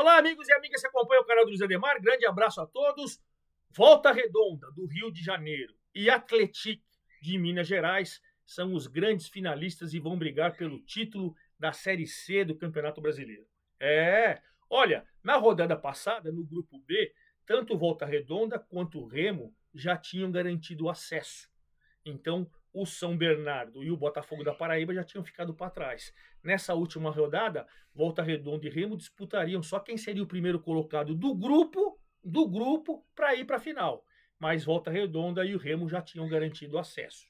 Olá, amigos e amigas que acompanham o canal do Luiz Ademar. Grande abraço a todos. Volta Redonda, do Rio de Janeiro, e Atlético de Minas Gerais são os grandes finalistas e vão brigar pelo título da Série C do Campeonato Brasileiro. Olha, na rodada passada, no grupo B, tanto o Volta Redonda quanto o Remo já tinham garantido o acesso. Então, o São Bernardo e o Botafogo da Paraíba já tinham ficado para trás. Nessa última rodada, Volta Redonda e Remo disputariam só quem seria o primeiro colocado do grupo para ir para a final. Mas Volta Redonda e o Remo já tinham garantido acesso.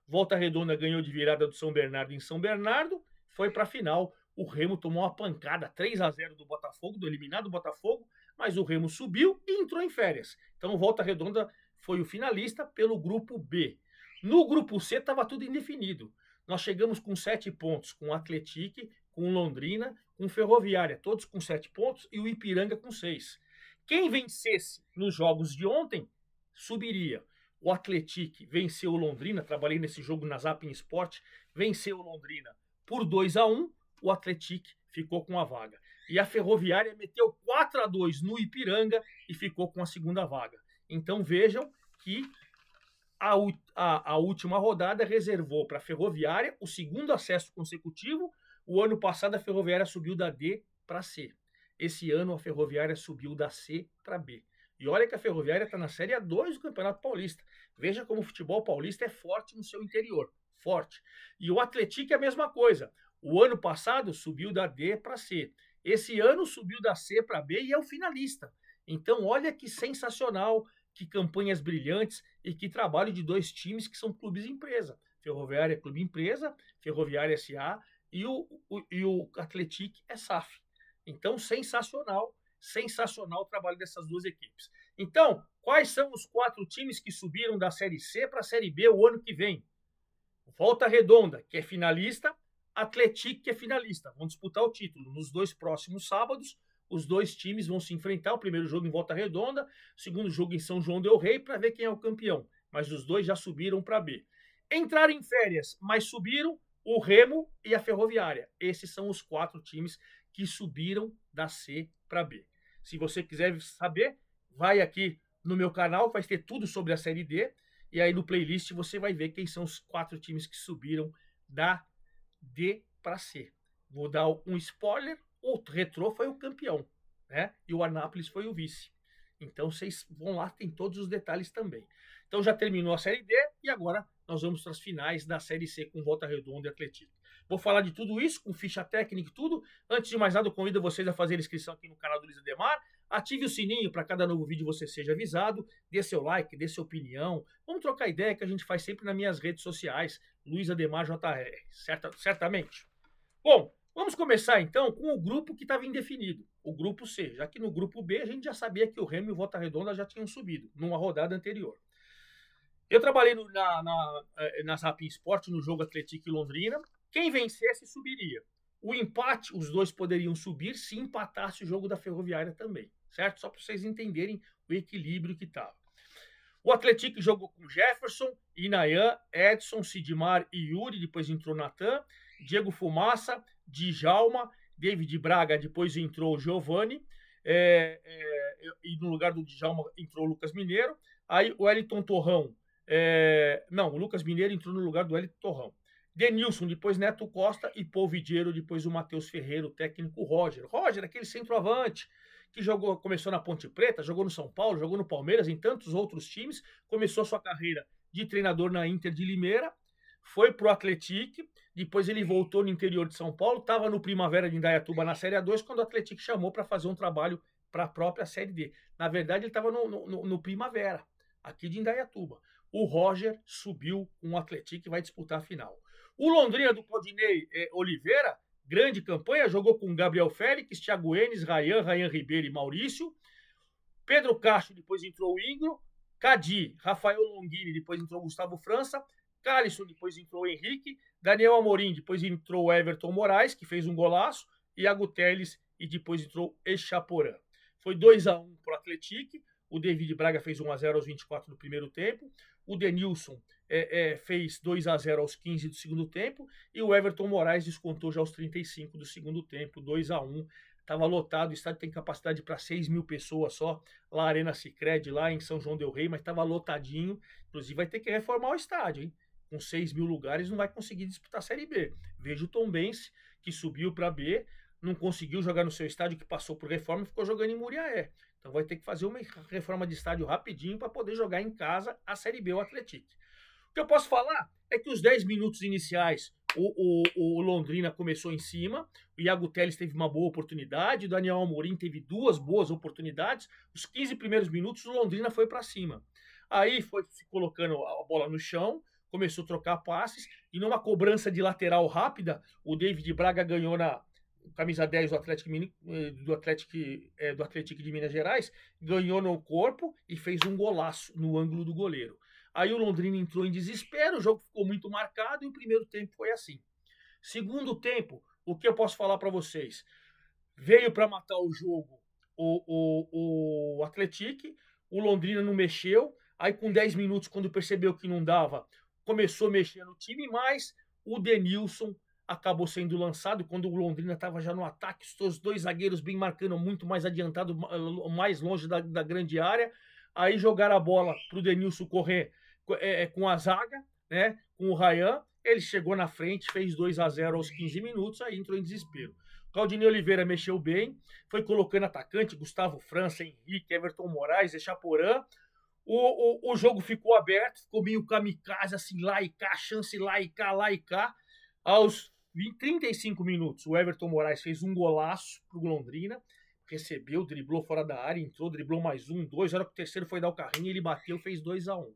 Volta Redonda ganhou de virada do São Bernardo em São Bernardo, foi para a final. O Remo tomou uma pancada 3-0 do Botafogo, do eliminado Botafogo, mas o Remo subiu e entrou em férias. Então, o Volta Redonda foi o finalista pelo grupo B. No grupo C estava tudo indefinido. Nós chegamos com 7 pontos, com o Atlético, com Londrina, com Ferroviária, todos com 7 pontos, e o Ipiranga com 6. Quem vencesse nos jogos de ontem, subiria. O Atlético venceu o Londrina, trabalhei nesse jogo na Zapping Sport, venceu o Londrina por 2-1, o Atlético ficou com a vaga. E a Ferroviária meteu 4-2 no Ipiranga e ficou com a segunda vaga. Então vejam que a última rodada reservou para a Ferroviária o segundo acesso consecutivo. O ano passado a Ferroviária subiu da D para C. Esse ano a Ferroviária subiu da C para B. E olha que a Ferroviária está na Série A2 do Campeonato Paulista. Veja como o futebol paulista é forte no seu interior. Forte. E o Atlético é a mesma coisa. O ano passado subiu da D para C. Esse ano subiu da C para B e é o finalista. Então olha que sensacional, que campanhas brilhantes e que trabalho de dois times que são clubes empresa. Ferroviária é clube empresa, Ferroviária SA e o Atlético é SAF. Então, sensacional o trabalho dessas duas equipes. Então, quais são os 4 times que subiram da Série C para a Série B o ano que vem? Volta Redonda, que é finalista, Atlético, que é finalista. Vão disputar o título nos 2 próximos sábados. Os 2 times vão se enfrentar, o primeiro jogo em Volta Redonda, o segundo jogo em São João del Rei, para ver quem é o campeão. Mas os 2 já subiram para B. Entraram em férias, mas subiram o Remo e a Ferroviária. Esses são os 4 times que subiram da C para B. Se você quiser saber, vai aqui no meu canal, vai ter tudo sobre a Série D, e aí no playlist você vai ver quem são os 4 times que subiram da D para C. Vou dar um spoiler. O Retrô foi o campeão, né? E o Anápolis foi o vice. Então vocês vão lá, tem todos os detalhes também. Então já terminou a Série D e agora nós vamos para as finais da Série C com Volta Redonda e Atlético. Vou falar de tudo isso, com ficha técnica e tudo. Antes de mais nada, eu convido vocês a fazer inscrição aqui no canal do Luiz Ademar. Ative o sininho para cada novo vídeo você seja avisado. Dê seu like, dê sua opinião. Vamos trocar ideia que a gente faz sempre nas minhas redes sociais. Luiz Ademar JR, certamente. Bom, vamos começar então com o grupo que estava indefinido, o grupo C, já que no grupo B a gente já sabia que o Remo e o Volta Redonda já tinham subido numa rodada anterior. Eu trabalhei na Zapping Sport no jogo Atlético e Londrina. Quem vencesse subiria. O empate, os 2 poderiam subir se empatasse o jogo da Ferroviária também, certo? Só para vocês entenderem o equilíbrio que estava. O Atlético jogou com Jefferson, Inayan, Edson, Sidmar e Yuri, depois entrou Natan, Diego Fumaça, Djalma, David Braga, depois entrou o Giovani, e no lugar do Djalma entrou o Lucas Mineiro. Aí o Wellington Torrão, o Lucas Mineiro entrou no lugar do Wellington Torrão. Denilson, depois Neto Costa e Paul Vidiero, depois o Matheus Ferreira, o técnico Roger. Roger, aquele centroavante que começou na Ponte Preta, jogou no São Paulo, jogou no Palmeiras, em tantos outros times, começou sua carreira de treinador na Inter de Limeira, foi pro Atlético, depois ele voltou no interior de São Paulo, estava no Primavera de Indaiatuba na Série A2, quando o Atlético chamou para fazer um trabalho para a própria Série D. Na verdade, ele estava no Primavera, aqui de Indaiatuba. O Roger subiu com o Atlético e vai disputar a final. O Londrina do Claudinei Oliveira, grande campanha, jogou com Gabriel Félix, Thiago Enes, Rayan Ribeiro e Maurício. Pedro Castro, depois entrou o Ingro. Cadi, Rafael Longini, depois entrou Gustavo França. Calisson, depois entrou o Henrique. Daniel Amorim, depois entrou o Everton Moraes, que fez um golaço. Iago Teles e depois entrou Echaporã. Foi 2-1 para o Atlético. o David Braga fez 1-0 aos 24 do primeiro tempo, o Denilson fez 2-0 aos 15 do segundo tempo, e o Everton Moraes descontou já aos 35 do segundo tempo, 2-1. Estava lotado, o estádio tem capacidade para 6 mil pessoas só, lá na Arena Sicredi, lá em São João del Rei, mas estava lotadinho. Inclusive vai ter que reformar o estádio, hein? Com 6 mil lugares não vai conseguir disputar a Série B. Veja o Tombense, que subiu para B, não conseguiu jogar no seu estádio, que passou por reforma e ficou jogando em Muriaé. Então vai ter que fazer uma reforma de estádio rapidinho para poder jogar em casa a Série B, o Atlético. O que eu posso falar é que os 10 minutos iniciais o Londrina começou em cima, o Iago Teles teve uma boa oportunidade, o Daniel Amorim teve 2 boas oportunidades, os 15 primeiros minutos o Londrina foi para cima. Aí foi se colocando a bola no chão, começou a trocar passes, e numa cobrança de lateral rápida, o David Braga ganhou na camisa 10 do Atlético de Minas Gerais, ganhou no corpo e fez um golaço no ângulo do goleiro. Aí o Londrina entrou em desespero, o jogo ficou muito marcado e o primeiro tempo foi assim. Segundo tempo, o que eu posso falar para vocês? Veio para matar o jogo o Atlético, o Londrina não mexeu, aí com 10 minutos, quando percebeu que não dava, começou a mexer no time, mas o Denilson acabou sendo lançado quando o Londrina estava já no ataque, os 2 zagueiros bem marcando muito mais adiantado, mais longe da grande área. Aí jogaram a bola para o Denilson correr com a zaga, né, com o Ryan. Ele chegou na frente, fez 2-0 aos 15 minutos, aí entrou em desespero. Claudinei Oliveira mexeu bem, foi colocando atacante, Gustavo França, Henrique, Everton Moraes, Echaporã. O jogo ficou aberto, ficou meio kamikaze, assim, lá e cá, chance lá e cá, lá e cá. Aos 35 minutos, o Everton Moraes fez um golaço pro Londrina, recebeu, driblou fora da área, entrou, driblou mais 1, 2, a hora que o terceiro foi dar o carrinho, ele bateu, fez 2-1.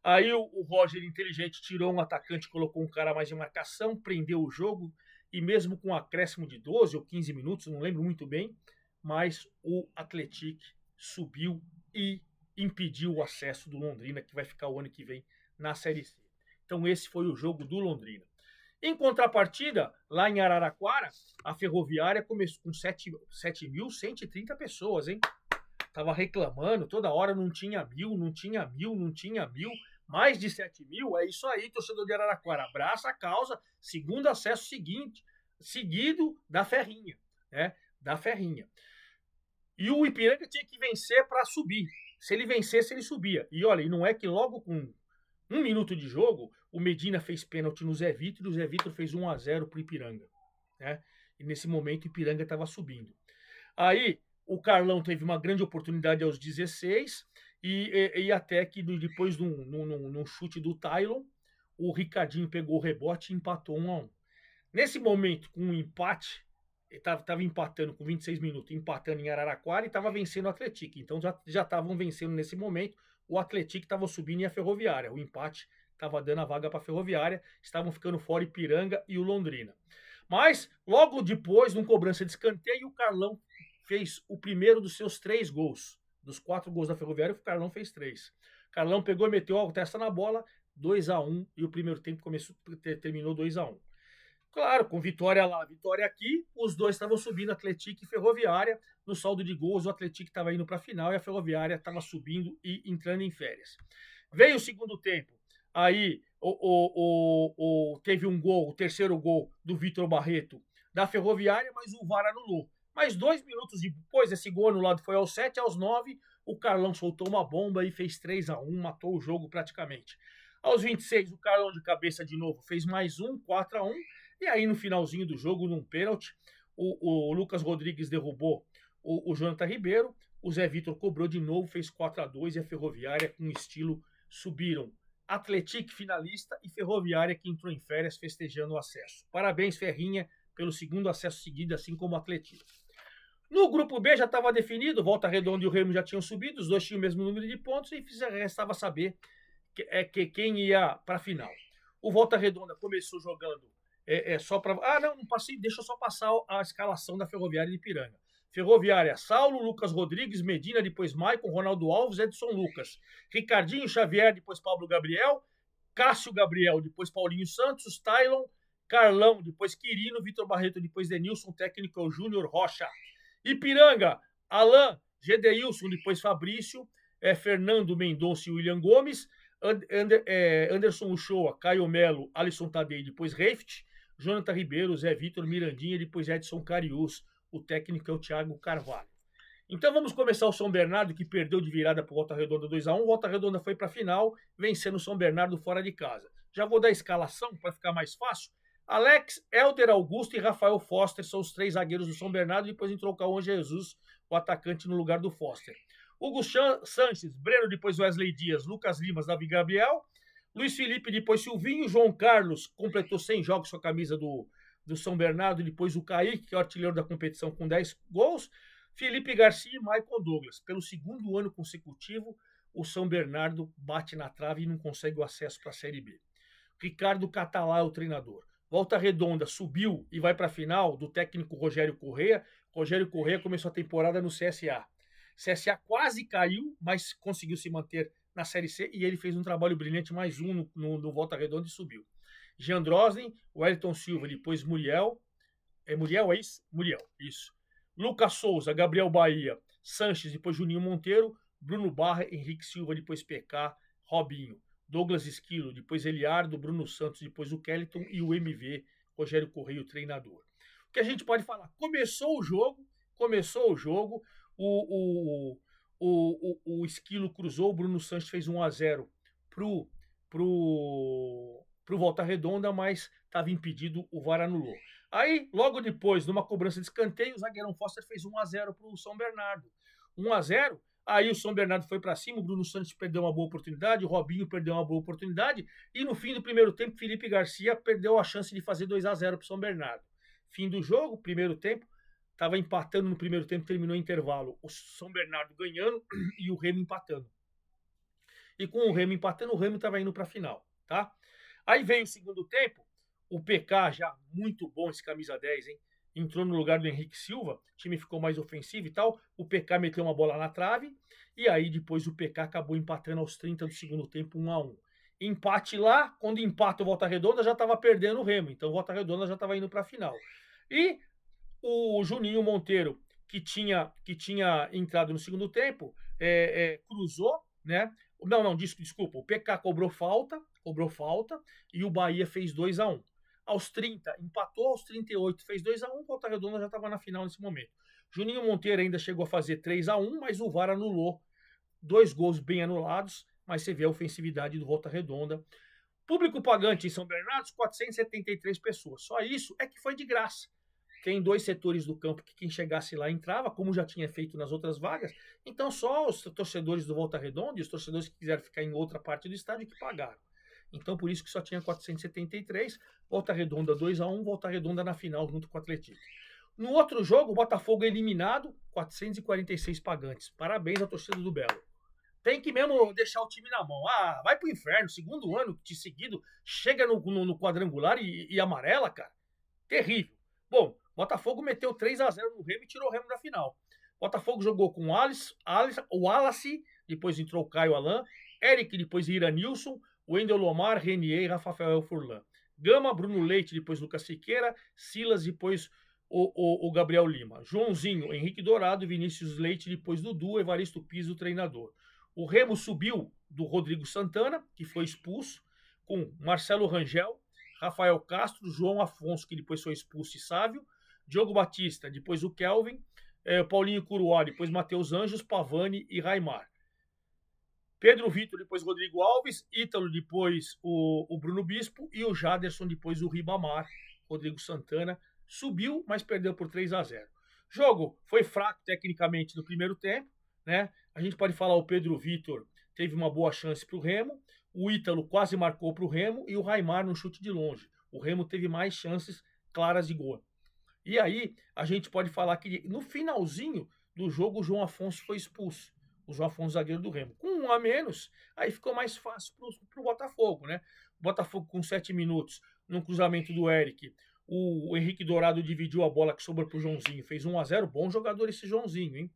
Aí o Roger, inteligente, tirou um atacante, colocou um cara mais de marcação, prendeu o jogo, e mesmo com um acréscimo de 12 ou 15 minutos, não lembro muito bem, mas o Atlético subiu e impediu o acesso do Londrina, que vai ficar o ano que vem na Série C. Então esse foi o jogo do Londrina. Em contrapartida, lá em Araraquara, a Ferroviária começou com 7.130 pessoas, hein? Tava reclamando, toda hora não tinha 1.000, não tinha 1.000, não tinha 1.000. Mais de 7.000, é isso aí, torcedor de Araraquara. Abraça a causa, segundo acesso seguido da Ferrinha, né? Da Ferrinha. E o Ipiranga tinha que vencer para subir. Se ele vencesse, ele subia. E olha, e não é que logo com 1 minuto de jogo, o Medina fez pênalti no Zé Vitor, e o Zé Vitor fez 1-0 pro Ipiranga, né? E nesse momento o Ipiranga estava subindo. Aí o Carlão teve uma grande oportunidade aos 16, e até que depois de num chute do Tylon, o Ricardinho pegou o rebote e empatou 1-1. Nesse momento, com um empate, estava empatando com 26 minutos, empatando em Araraquara e estava vencendo o Atlético. Então já estavam vencendo nesse momento. O Atlético estava subindo e a Ferroviária. O empate estava dando a vaga para a Ferroviária. Estavam ficando fora Ipiranga e o Londrina. Mas, logo depois, numa cobrança de escanteio, o Carlão fez o primeiro dos seus 3 gols. Dos 4 gols da Ferroviária, o Carlão fez 3. O Carlão pegou e meteu a testa na bola, 2-1, e o primeiro tempo terminou 2-1. Claro, com vitória lá, vitória aqui, os dois estavam subindo, Atlético e Ferroviária. No saldo de gols, o Atlético estava indo para a final e a Ferroviária estava subindo e entrando em férias. Veio o segundo tempo, aí teve um gol, o terceiro gol do Vitor Barreto da Ferroviária, mas o VAR anulou. Mas 2 minutos depois, esse gol anulado foi aos 7, aos 9, o Carlão soltou uma bomba e fez 3-1, matou o jogo praticamente. Aos 26, o Carlão de cabeça de novo fez mais 4-1, e aí no finalzinho do jogo, num pênalti, o Lucas Rodrigues derrubou o Jonathan Ribeiro, o Zé Vitor cobrou de novo, fez 4-2, e a Ferroviária com estilo subiram. Atlético finalista e Ferroviária que entrou em férias festejando o acesso. Parabéns, Ferrinha, pelo segundo acesso seguido, assim como o Atlético. No grupo B já estava definido, Volta Redonda e o Remo já tinham subido, os dois tinham o mesmo número de pontos e restava saber quem ia para a final. O Volta Redonda começou jogando só para... não passei, deixa eu só passar a escalação da Ferroviária de Ipiranga. Ferroviária, Saulo, Lucas Rodrigues, Medina, depois Maicon, Ronaldo Alves, Edson Lucas, Ricardinho Xavier, depois Pablo Gabriel, Cássio Gabriel, depois Paulinho Santos, Tylon, Carlão, depois Quirino, Vitor Barreto, depois Denilson, técnico é o Júnior Rocha. Ipiranga, Alain, Gedeilson, depois Fabrício, Fernando Mendonça e William Gomes, Anderson Uchoa, Caio Melo, Alisson Tadei, depois Reift, Jonathan Ribeiro, Zé Vitor, Mirandinha, depois Edson Cariús. O técnico é o Thiago Carvalho. Então vamos começar o São Bernardo, que perdeu de virada para o Volta Redonda 2-1. Volta Redonda foi para a final, vencendo o São Bernardo fora de casa. Já vou dar a escalação para ficar mais fácil. Alex, Helder Augusto e Rafael Foster são os 3 zagueiros do São Bernardo. Depois entrou o Cauã Jesus, o atacante, no lugar do Foster. Hugo Sanches, Breno, depois Wesley Dias, Lucas Limas, Davi Gabriel, Luiz Felipe, depois Silvinho, João Carlos completou 100 jogos com a camisa do São Bernardo, depois o Kaique, que é o artilheiro da competição, com 10 gols, Felipe Garcia e Maicon Douglas. Pelo segundo ano consecutivo, o São Bernardo bate na trave e não consegue o acesso para a Série B. Ricardo Catalá é o treinador. Volta Redonda subiu e vai para a final do técnico Rogério Corrêa. Rogério Corrêa começou a temporada no CSA. CSA quase caiu, mas conseguiu se manter na Série C e ele fez um trabalho brilhante, mais um no Volta Redonda, e subiu. Jean Drosden, Wellington Silva, depois Muriel. Muriel, é isso? Muriel, isso. Lucas Souza, Gabriel Bahia, Sanches, depois Juninho Monteiro, Bruno Barra, Henrique Silva, depois PK, Robinho, Douglas Esquilo, depois Eliardo, Bruno Santos, depois o Kellyton e o MV, Rogério Correia, o treinador. O que a gente pode falar? Começou o jogo, o Esquilo cruzou, o Bruno Santos fez 1-0 pro Volta Redonda, mas estava impedido, o VAR anulou. Aí, logo depois, numa cobrança de escanteio, o zagueirão Foster fez 1-0 para o São Bernardo. 1-0, aí o São Bernardo foi para cima, o Bruno Santos perdeu uma boa oportunidade, o Robinho perdeu uma boa oportunidade, e no fim do primeiro tempo, Felipe Garcia perdeu a chance de fazer 2-0 para o São Bernardo. Fim do jogo, primeiro tempo, estava empatando no primeiro tempo, terminou o intervalo. O São Bernardo ganhando e o Remo empatando. E com o Remo empatando, o Remo estava indo para a final, tá? Aí veio o segundo tempo, o PK já muito bom, esse camisa 10, hein? Entrou no lugar do Henrique Silva, o time ficou mais ofensivo e tal, o PK meteu uma bola na trave, e aí depois o PK acabou empatando aos 30 do segundo tempo, 1-1. Empate lá, quando empata o Volta Redonda, já estava perdendo o Remo, então o Volta Redonda já estava indo para a final. E o Juninho Monteiro, que tinha entrado no segundo tempo, cruzou, né? Não, desculpa, o PK cobrou falta, e o Bahia fez 2-1. Aos 30, empatou, aos 38 fez 2-1, Volta Redonda já estava na final nesse momento. Juninho Monteiro ainda chegou a fazer 3-1, mas o VAR anulou. 2 gols bem anulados, mas você vê a ofensividade do Volta Redonda. Público pagante em São Bernardo, 473 pessoas. Só isso é que foi de graça. Tem 2 setores do campo que quem chegasse lá entrava, como já tinha feito nas outras vagas. Então só os torcedores do Volta Redonda e os torcedores que quiseram ficar em outra parte do estádio que pagaram. Então por isso que só tinha 473. Volta Redonda 2-1, Volta Redonda na final junto com o Atlético. No outro jogo, o Botafogo é eliminado, 446 pagantes. Parabéns à torcida do Belo. Tem que mesmo deixar o time na mão. Ah, vai pro inferno, segundo ano de seguido, chega no quadrangular e amarela, cara. Terrível. Bom, Botafogo meteu 3-0 no Remo e tirou o Remo da final. Botafogo jogou com o Wallace, depois entrou o Caio Alain, Eric, depois Iranilson, Wendel Lomar, Renier e Rafael Furlan. Gama, Bruno Leite, depois Lucas Siqueira, Silas, depois o Gabriel Lima. Joãozinho, Henrique Dourado, Vinícius Leite, depois Dudu, Evaristo Piso, o treinador. O Remo subiu do Rodrigo Santana, que foi expulso, com Marcelo Rangel, Rafael Castro, João Afonso, que depois foi expulso, e Sávio, Diogo Batista, depois o Kelvin, Paulinho Curuá, depois Matheus Anjos, Pavani e Raimar. Pedro Vitor, depois Rodrigo Alves, Ítalo, depois o Bruno Bispo e o Jaderson, depois o Ribamar. Rodrigo Santana subiu, mas perdeu por 3-0. Jogo foi fraco tecnicamente no primeiro tempo, né? A gente pode falar o Pedro Vitor teve uma boa chance para o Remo, o Ítalo quase marcou para o Remo e o Raimar no chute de longe. O Remo teve mais chances claras de gol. E aí a gente pode falar que no finalzinho do jogo o João Afonso foi expulso. O João Afonso, zagueiro do Remo. Com 1 a menos, aí ficou mais fácil para o Botafogo, né? O Botafogo com 7 minutos, num cruzamento do Eric, o Henrique Dourado dividiu a bola que sobrou para o Joãozinho, fez 1-0, bom jogador esse Joãozinho, hein?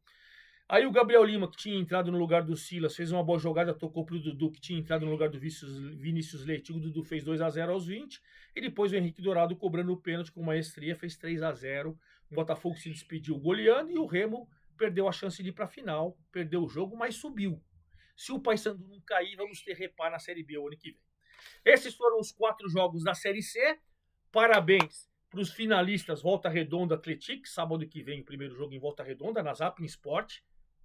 Aí o Gabriel Lima, que tinha entrado no lugar do Silas, fez uma boa jogada, tocou para o Dudu, que tinha entrado no lugar do Vinícius Leite. O Dudu fez 2-0 aos 20. E depois o Henrique Dourado, cobrando o pênalti com maestria, fez 3-0. O Botafogo se despediu goleando e o Remo perdeu a chance de ir para a final, perdeu o jogo, mas subiu. Se o Paysandu não cair, vamos ter repar na Série B o ano que vem. Esses foram os 4 jogos da Série C. Parabéns para os finalistas Volta Redonda Atlético. Sábado que vem o primeiro jogo em Volta Redonda, na Zapping Sport.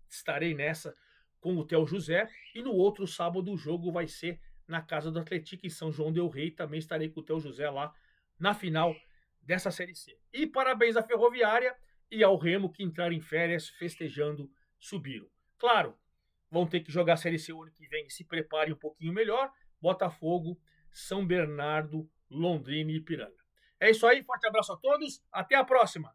Estarei nessa com o Theo José. E no outro sábado o jogo vai ser na casa do Atlético em São João del Rei. Também estarei com o Theo José lá na final dessa Série C. E parabéns à Ferroviária e ao Remo, que entraram em férias festejando, subiram. Claro, vão ter que jogar a Série C o ano que vem e se preparem um pouquinho melhor. Botafogo, São Bernardo, Londrina e Ipiranga. É isso aí, forte abraço a todos, até a próxima!